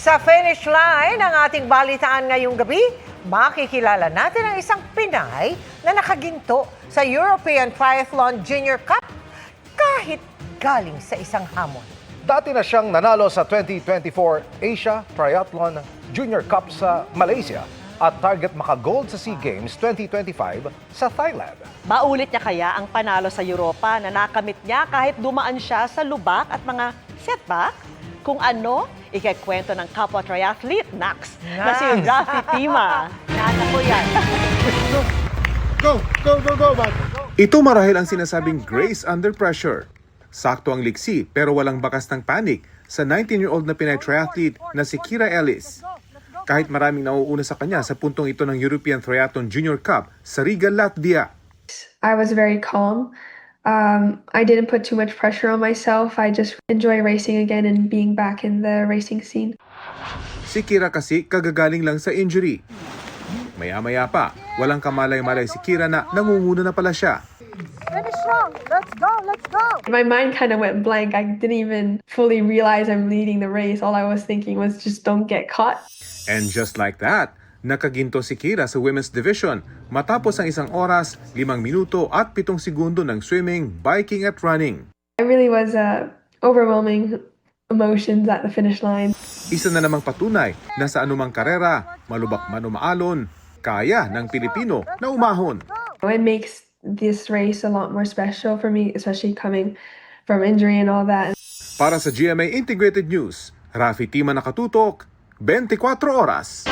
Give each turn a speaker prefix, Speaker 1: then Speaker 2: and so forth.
Speaker 1: Sa finish line ng ating balitaan ngayong gabi, makikilala natin ang isang Pinay na nakaginto sa European Triathlon Junior Cup kahit galing sa isang hamon.
Speaker 2: Dati na siyang nanalo sa 2024 Asia Triathlon Junior Cup sa Malaysia at target maka-gold sa SEA Games 2025 sa Thailand.
Speaker 3: Maulit niya kaya ang panalo sa Europa na nakamit niya kahit dumaan siya sa lubak at mga setback? Kung ano, ikikwento ng kapwa triathlete, Nax, na si Rafi Tima. Nasa ko yan.
Speaker 4: Go, man. Ito marahil ang sinasabing grace under pressure. Sakto ang liksi pero walang bakas ng panic sa 19-year-old na Pinay triathlete na si Kira Ellis. Kahit maraming nauuna sa kanya sa puntong ito ng European Triathlon Junior Cup sa Riga, Latvia.
Speaker 5: I was very calm. I didn't put too much pressure on myself. I just enjoy racing again and being back in the racing scene.
Speaker 4: Si Kira kasi kagagaling lang sa injury. Maya-maya pa, walang kamalay-malay si Kira na nangunguna na pala siya.
Speaker 1: Finish strong! Let's go! Let's go!
Speaker 5: My mind kind of went blank. I didn't even fully realize I'm leading the race. All I was thinking was just don't get caught.
Speaker 4: And just like that, nakaginto si Kira sa women's division matapos ang 1 oras, 5 minuto at 7 segundo ng swimming, biking at running.
Speaker 5: It really was overwhelming emotions at the finish line.
Speaker 4: Isa na namang patunay na sa anumang karera, malubak man o maalon, kaya ng Pilipino na umahon.
Speaker 5: It makes this race a lot more special for me, especially coming from injury and all that.
Speaker 4: Para sa GMA Integrated News, Rafi Tima nakatutok, 24 oras.